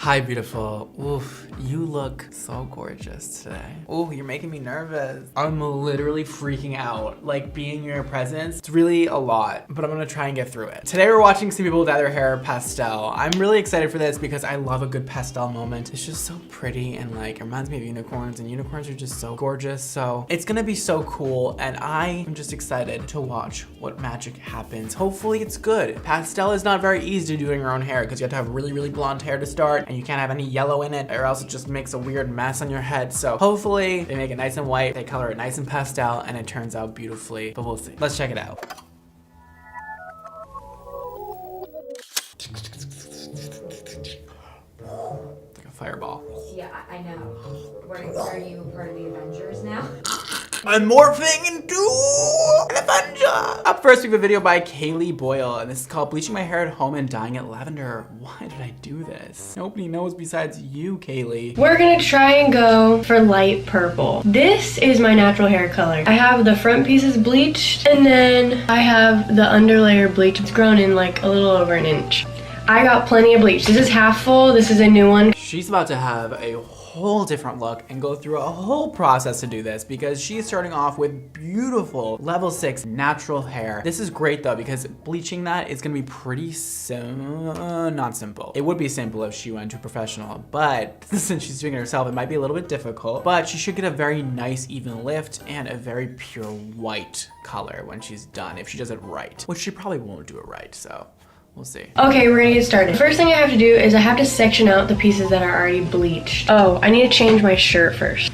Hi, beautiful. Oof, you look so gorgeous today. Ooh, you're making me nervous. I'm literally freaking out. Like, being in your presence, it's really a lot, but I'm gonna try and get through it. Today we're watching some people dye their hair pastel. I'm really excited for this because I love a good pastel moment. It's just so pretty and like, it reminds me of unicorns, and unicorns are just so gorgeous. So it's gonna be so cool, and I am just excited to watch what magic happens. Hopefully it's good. Pastel is not very easy to do in your own hair because you have to have really, really blonde hair to start, and you can't have any yellow in it or else it just makes a weird mess on your head. So hopefully they make it nice and white, they color it nice and pastel, and it turns out beautifully, but we'll see. Let's check it out. Like a fireball. Yeah, I know. Are you part of the Avengers now? I'm morphing into an Avenger! Up first, we have a video by Kaylee Boyle, and this is called Bleaching My Hair at Home and Dyeing It Lavender. Why did I do this? Nobody knows besides you, Kaylee. We're gonna try and go for light purple. This is my natural hair color. I have the front pieces bleached, and then I have the underlayer bleached. It's grown in like a little over an inch. I got plenty of bleach. This is half full, this is a new one. She's about to have a whole different look and go through a whole process to do this because she's starting off with beautiful level 6 natural hair. This is great though because bleaching that is gonna be pretty not simple. It would be simple if she went to a professional, but since she's doing it herself, it might be a little bit difficult, but she should get a very nice even lift and a very pure white color when she's done, if she does it right, which she probably won't do it right, so we'll see. Okay, we're gonna get started. First thing I have to do is I have to section out the pieces that are already bleached. Oh, I need to change my shirt first.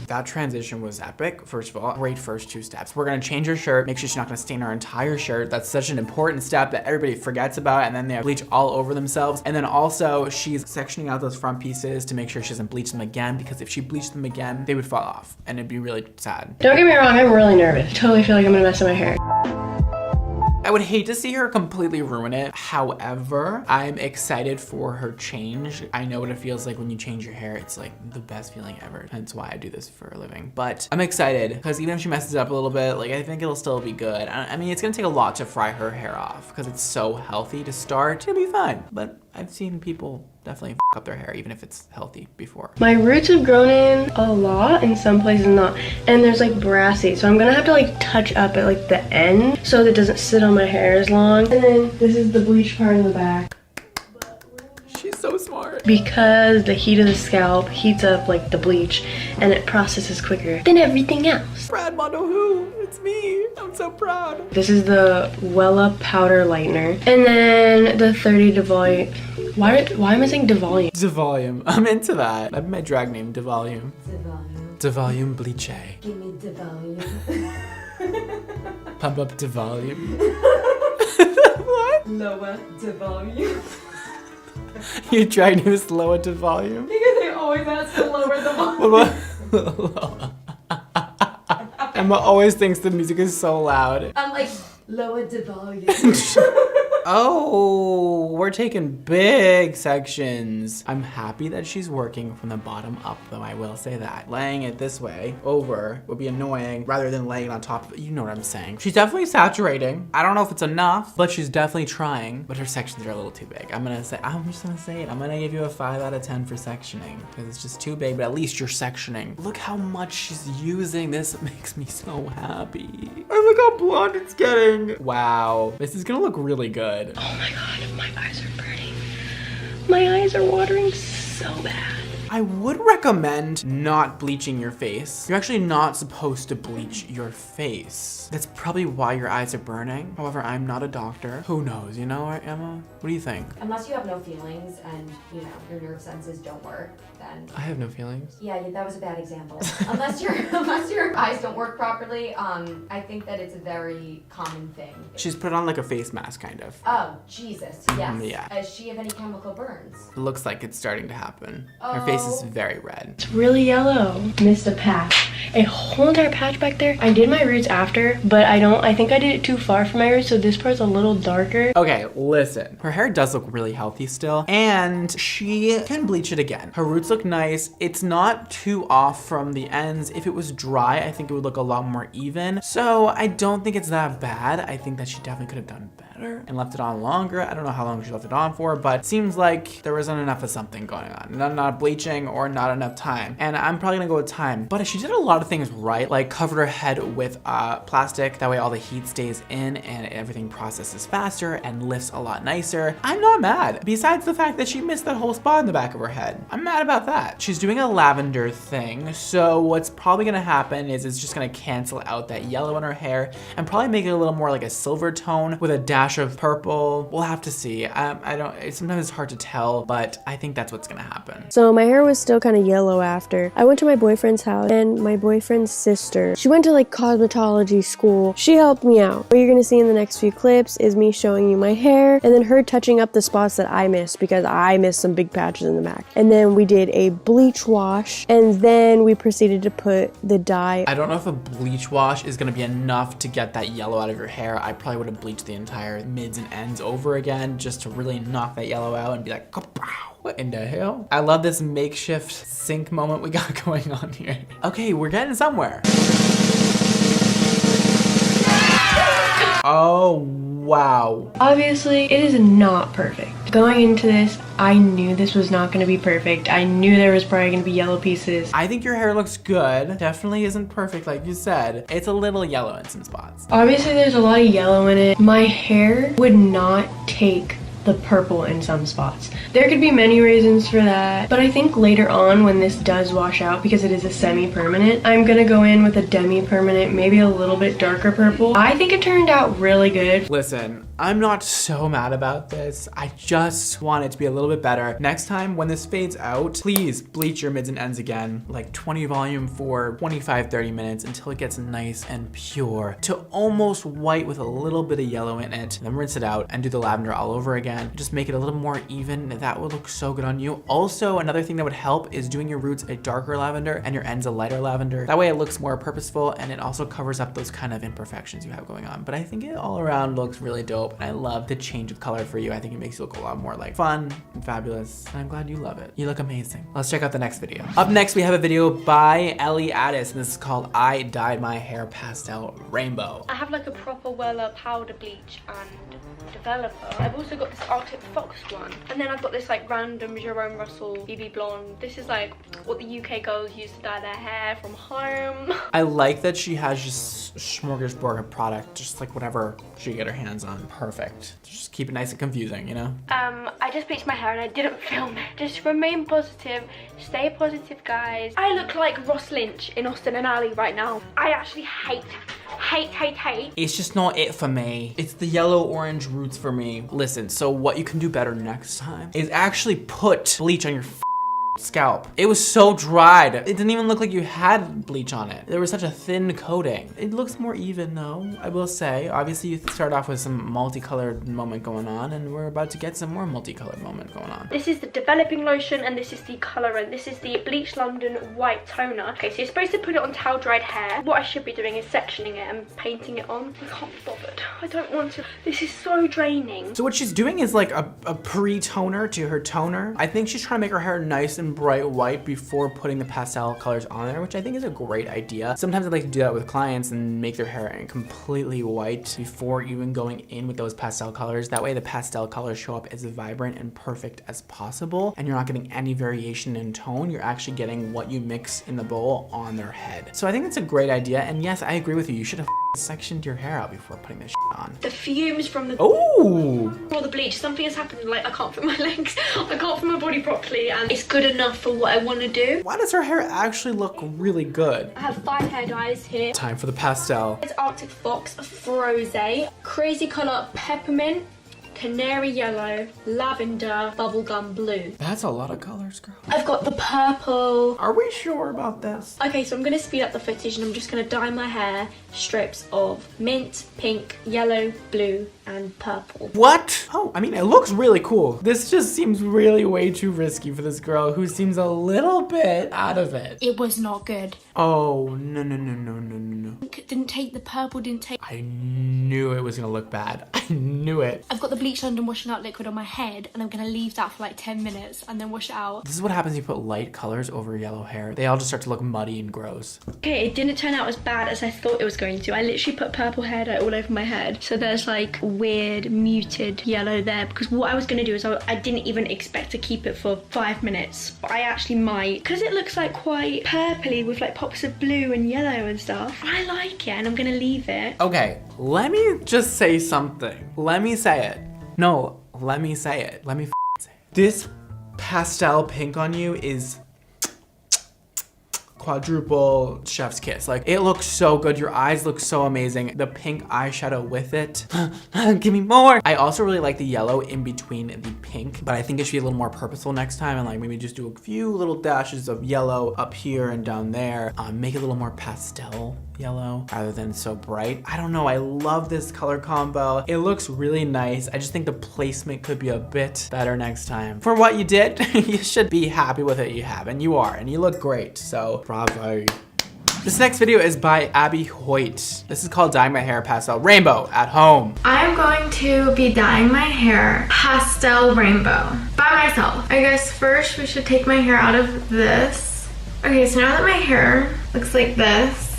That transition was epic, first of all. Great first 2 steps. We're gonna change her shirt, make sure she's not gonna stain our entire shirt. That's such an important step that everybody forgets about, and then they bleach all over themselves. And then also, she's sectioning out those front pieces to make sure she doesn't bleach them again, because if she bleached them again, they would fall off, and it'd be really sad. Don't get me wrong, I'm really nervous. Totally feel like I'm gonna mess up my hair. I would hate to see her completely ruin it. However, I'm excited for her change. I know what it feels like when you change your hair. It's like the best feeling ever. That's why I do this for a living. But I'm excited because even if she messes it up a little bit, like I think it'll still be good. I mean, it's gonna take a lot to fry her hair off because it's so healthy to start. It'll be fine. But I've seen people definitely f up their hair even if it's healthy before. My roots have grown in a lot, in some places not, and there's like brassy, so I'm gonna have to like touch up at like the end so that it doesn't sit on my hair as long. And then this is the bleach part in the back. She's so smart. Because the heat of the scalp heats up like the bleach and it processes quicker than everything else. Brad Mondo who? It's me. I'm so proud. This is the Wella powder lightener, and then the 30 devolume. Why am I saying devolume? Devolume. I'm into that. That'd be my drag name, Devolume. Devolume. Devolume Bleach. Give me devolume. Pump up Devolume. What? Lower devolume. Your drag name is Lower Devolume? Because they always ask to lower the volume. Emma always thinks the music is so loud. I'm like, lower the volume. Oh, we're taking big sections. I'm happy that she's working from the bottom up, though I will say that. Laying it this way over would be annoying rather than laying it on top of it. You know what I'm saying. She's definitely saturating. I don't know if it's enough, but she's definitely trying. But her sections are a little too big. I'm just gonna say it. I'm gonna give you a 5 out of 10 for sectioning because it's just too big, but at least you're sectioning. Look how much she's using. This makes me so happy. And look how blonde it's getting. Wow, this is gonna look really good. Oh my god, my eyes are burning. My eyes are watering so bad. I would recommend not bleaching your face. You're actually not supposed to bleach your face. That's probably why your eyes are burning. However, I'm not a doctor. Who knows, you know, Emma? What do you think? Unless you have no feelings and, you know, your nerve senses don't work, then... I have no feelings. Yeah, that was a bad example. unless your eyes don't work properly, I think that it's a very common thing. She's put on like a face mask, kind of. Oh, Jesus, yes. Yeah. Does she have any chemical burns? It looks like it's starting to happen. Oh, Her face face is very red. It's really yellow. Missed a patch. A whole entire patch back there. I did my roots after, but I think I did it too far for my roots, so this part's a little darker. Okay, listen. Her hair does look really healthy still, and she can bleach it again. Her roots look nice. It's not too off from the ends. If it was dry, I think it would look a lot more even. So I don't think it's that bad. I think that she definitely could have done better and left it on longer. I don't know how long she left it on for, but it seems like there wasn't enough of something going on. Not enough bleaching or not enough time. And I'm probably gonna go with time. But she did a lot of things right, like covered her head with plastic. That way all the heat stays in and everything processes faster and lifts a lot nicer. I'm not mad. Besides the fact that she missed that whole spot in the back of her head. I'm mad about that. She's doing a lavender thing. So what's probably gonna happen is it's just gonna cancel out that yellow in her hair and probably make it a little more like a silver tone with a dash of purple. We'll have to see. Sometimes it's hard to tell, but I think that's what's gonna happen. So my hair was still kind of yellow after. I went to my boyfriend's house, and my boyfriend's sister, she went to like cosmetology school. She helped me out. What you're gonna see in the next few clips is me showing you my hair and then her touching up the spots that I missed because I missed some big patches in the back. And then we did a bleach wash and then we proceeded to put the dye. I don't know if a bleach wash is gonna be enough to get that yellow out of your hair. I probably would have bleached the entire mids and ends over again just to really knock that yellow out and be like, kapow. What in the hell? I love this makeshift sink moment we got going on here. Okay, we're getting somewhere. Oh, wow. Obviously, it is not perfect. Going into this, I knew this was not gonna be perfect. I knew there was probably gonna be yellow pieces. I think your hair looks good. Definitely isn't perfect like you said. It's a little yellow in some spots. Obviously, there's a lot of yellow in it. My hair would not take the purple in some spots. There could be many reasons for that, but I think later on when this does wash out, because it is a semi-permanent, I'm gonna go in with a demi-permanent, maybe a little bit darker purple. I think it turned out really good. Listen, I'm not so mad about this. I just want it to be a little bit better. Next time when this fades out, please bleach your mids and ends again, like 20 volume for 25-30 minutes until it gets nice and pure to almost white with a little bit of yellow in it. Then rinse it out and do the lavender all over again. Just make it a little more even. That would look so good on you. Also, another thing that would help is doing your roots a darker lavender and your ends a lighter lavender. That way it looks more purposeful and it also covers up those kind of imperfections you have going on. But I think it all around looks really dope and I love the change of color for you. I think it makes you look a lot more like fun and fabulous and I'm glad you love it. You look amazing. Let's check out the next video. Up next we have a video by Ellie Addis and this is called I Dyed My Hair Pastel Rainbow. I have like a proper Weller powder bleach and developer. I've also got this Arctic Fox one, and then I've got this like random Jerome Russell BB Blonde. This is like what the UK girls use to dye their hair from home. I like that she has just a smorgasbord of product, just like whatever she can get her hands on. Perfect. Just keep it nice and confusing, you know? I just bleached my hair and I didn't film it. Just remain positive, stay positive guys. I look like Ross Lynch in Austin and Alley right now. I actually hate. It's just not it for me. It's the yellow orange roots for me. Listen, so what you can do better next time is actually put bleach on your scalp. It was so dried. It didn't even look like you had bleach on it. There was such a thin coating. It looks more even though, I will say. Obviously you start off with some multicolored moment going on and we're about to get some more multicolored moment going on. This is the developing lotion and this is the colorant. This is the Bleach London White Toner. Okay, so you're supposed to put it on towel dried hair. What I should be doing is sectioning it and painting it on. I can't be bothered. I don't want to. This is so draining. So what she's doing is like a pre-toner to her toner. I think she's trying to make her hair nice and bright white before putting the pastel colors on there, which I think is a great idea. Sometimes I like to do that with clients and make their hair completely white before even going in with those pastel colors. That way the pastel colors show up as vibrant and perfect as possible and you're not getting any variation in tone. You're actually getting what you mix in the bowl on their head. So I think that's a great idea, and yes, I agree with you. You should have sectioned your hair out before putting this on. The fumes from the or the bleach, something has happened. Like I can't feel my legs, I can't feel my body properly, and it's good enough for what I want to do. Why does her hair actually look really good? I have 5 hair dyes here. Time for the pastel. It's Arctic Fox Froze, crazy color peppermint, canary yellow, lavender, bubblegum blue. That's a lot of colors, girl. I've got the purple. Are we sure about this? Okay, so I'm gonna speed up the footage and I'm just gonna dye my hair strips of mint, pink, yellow, blue, and purple. What? Oh, I mean, it looks really cool. This just seems really way too risky for this girl who seems a little bit out of it. It was not good. Oh, no. Didn't take the purple, didn't take... I knew it was gonna look bad. I knew it. I've got the bleach London washing out liquid on my head, and I'm gonna leave that for like 10 minutes and then wash it out. This is what happens when you put light colors over yellow hair. They all just start to look muddy and gross. Okay, it didn't turn out as bad as I thought it was going to. I literally put purple hair dye all over my head. So there's like weird muted yellow there, because what I was gonna do is I didn't even expect to keep it for 5 minutes, but I actually might, because it looks like quite purpley with like pops of blue and yellow and stuff. I like it, and I'm gonna leave it. Okay, let me just say something. Let me say it. No, let me say it. Let me say it. This pastel pink on you is quadruple chef's kiss. Like, it looks so good. Your eyes look so amazing. The pink eyeshadow with it. Give me more. I also really like the yellow in between the pink, but I think it should be a little more purposeful next time, and like maybe just do a few little dashes of yellow up here and down there. Make it a little more pastel yellow rather than so bright. I don't know. I love this color combo. It looks really nice. I just think the placement could be a bit better next time. For what you did, you should be happy with it you have, and you are, and you look great. So bravo. This next video is by Abby Hoyt. This is called Dyeing My Hair Pastel Rainbow at Home. I'm going to be dyeing my hair pastel rainbow by myself. I guess first we should take my hair out of this. Okay, so now that my hair looks like this,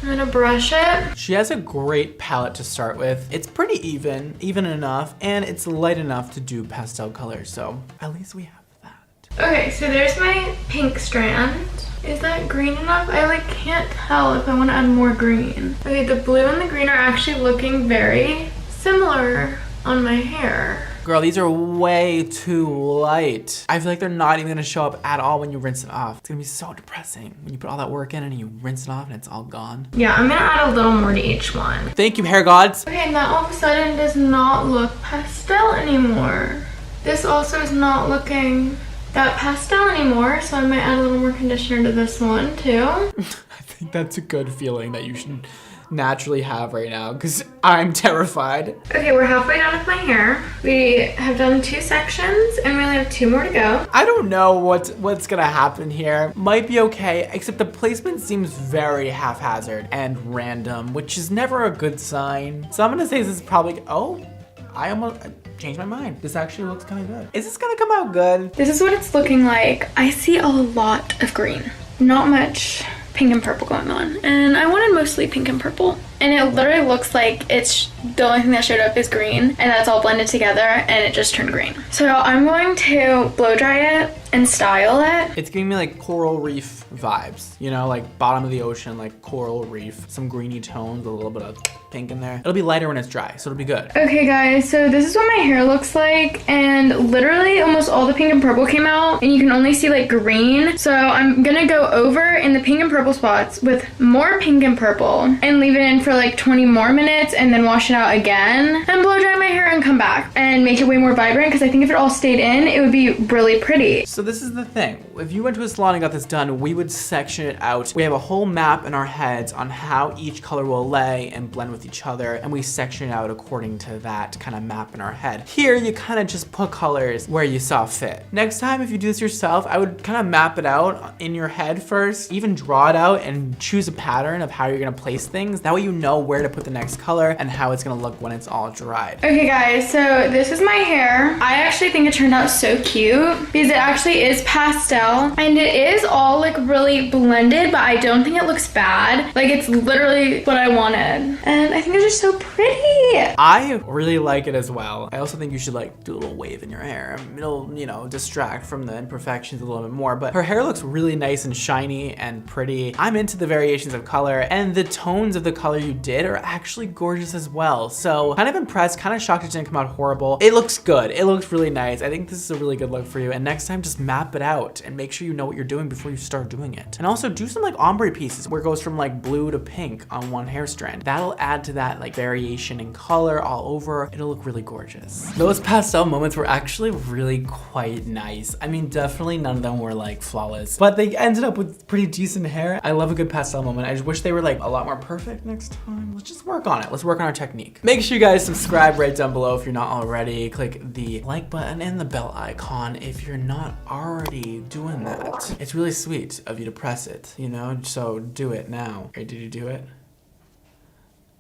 I'm gonna brush it. She has a great palette to start with. It's pretty even enough, and it's light enough to do pastel colors, so at least we have that. Okay, so there's my pink strand. Is that green enough? I like can't tell if I want to add more green. Okay, the blue and the green are actually looking very similar on my hair. Girl, these are way too light. I feel like they're not even gonna show up at all when you rinse it off. It's gonna be so depressing when you put all that work in and you rinse it off and it's all gone. Yeah, I'm gonna add a little more to each one. Thank you, hair gods. Okay, and that all of a sudden does not look pastel anymore. This also is not looking that pastel anymore, so I might add a little more conditioner to this one too. I think that's a good feeling that you should naturally have right now, because I'm terrified. Okay, we're halfway done with my hair. We have done 2 sections and we only have 2 more to go. I don't know what's gonna happen here. Might be okay, except the placement seems very haphazard and random, which is never a good sign. So I'm gonna say this is probably, oh, I almost changed my mind. This actually looks kind of good. Is this gonna come out good? This is what it's looking like. I see a lot of green, not much pink and purple going on, and I wanted mostly pink and purple, and it literally looks like it's the only thing that showed up is green, and that's all blended together and it just turned green. So I'm going to blow dry it and style it. It's giving me like coral reef vibes, you know, like bottom of the ocean, like coral reef, some greeny tones, a little bit of pink in there. It'll be lighter when it's dry, so it'll be good. Okay guys, so this is what my hair looks like, and literally almost all the pink and purple came out, and you can only see like green. So I'm gonna go over in the pink and purple spots with more pink and purple and leave it in for like 20 more minutes and then wash it out again and blow dry my hair and come back and make it way more vibrant, because I think if it all stayed in, it would be really pretty. So this is the thing. If you went to a salon and got this done, we would section it out. We have a whole map in our heads on how each color will lay and blend with each other, and we section it out according to that kind of map in our head. Here, you kind of just put colors where you saw fit. Next time, if you do this yourself, I would kind of map it out in your head first, even draw it out and choose a pattern of how you're gonna place things. That way you know where to put the next color and how it's gonna look when it's all dried. Okay guys, so this is my hair. I actually think it turned out so cute because it actually is pastel and it is all like really blended, but I don't think it looks bad. Like, it's literally what I wanted. And I think it's just so pretty. I really like it as well. I also think you should like do a little wave in your hair. It'll, you know, distract from the imperfections a little bit more, but her hair looks really nice and shiny and pretty. I'm into the variations of color, and the tones of the color you did are actually gorgeous as well. So kind of impressed, kind of shocked it didn't come out horrible. It looks good. It looks really nice. I think this is a really good look for you. And next time, just map it out and make sure you know what you're doing before you start doing it. And also do some like ombre pieces where it goes from like blue to pink on one hair strand. That'll add to that like variation in color all over. It'll look really gorgeous. Those pastel moments were actually really quite nice. I mean, definitely none of them were like flawless, but they ended up with pretty decent hair. I love a good pastel moment. I just wish they were like a lot more perfect next time. Let's just work on it. Let's work on our technique. Make sure you guys subscribe right down below if you're not already. Click the like button and the bell icon if you're not already doing that. It's really sweet of you to press it, you know? So do it now. Or did you do it?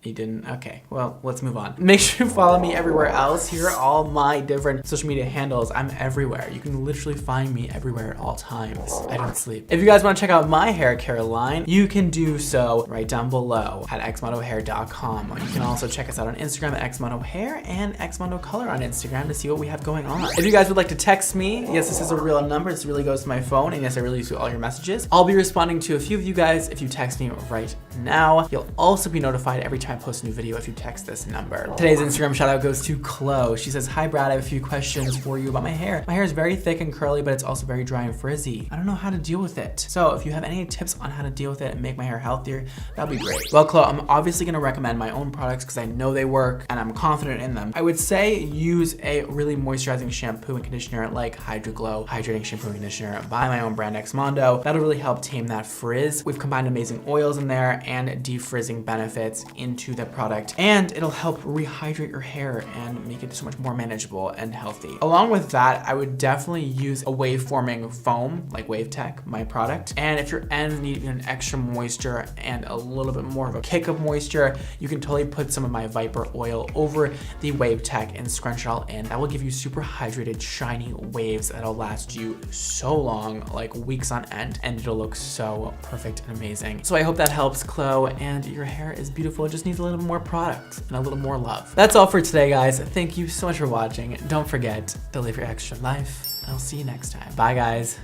You didn't? Okay, well, let's move on. Make sure you follow me everywhere else. Here are all my different social media handles. I'm everywhere. You can literally find me everywhere at all times. I don't sleep. If you guys want to check out my hair care line, you can do so right down below at xmotohair.com. You can also check us out on Instagram at xmotohair and xmotocolor on Instagram to see what we have going on. If you guys would like to text me, yes, this is a real number. This really goes to my phone, and yes, I really see all your messages. I'll be responding to a few of you guys if you text me right now. You'll also be notified every time I post a new video if you text this number. Today's Instagram shout out goes to Chloe. She says, "Hi Brad, I have a few questions for you about my hair. My hair is very thick and curly, but it's also very dry and frizzy. I don't know how to deal with it. So if you have any tips on how to deal with it and make my hair healthier, that'd be great." Well, Chloe, I'm obviously gonna recommend my own products because I know they work and I'm confident in them. I would say use a really moisturizing shampoo and conditioner like Hydro Glow Hydrating Shampoo and Conditioner by my own brand Xmondo. That'll really help tame that frizz. We've combined amazing oils in there and defrizzing benefits into the product, and it'll help rehydrate your hair and make it so much more manageable and healthy. Along with that, I would definitely use a wave forming foam like Wave Tech, my product. And if your ends need an extra moisture and a little bit more of a kick of moisture, you can totally put some of my Viper oil over the Wave Tech and scrunch it all in. That will give you super hydrated, shiny waves that'll last you so long, like weeks on end, and it'll look so perfect and amazing. So I hope that helps, Chloe, and your hair is beautiful. It just needs a little more product and a little more love. That's all for today, guys. Thank you so much for watching. Don't forget to live your extra life, and I'll see you next time. Bye, guys.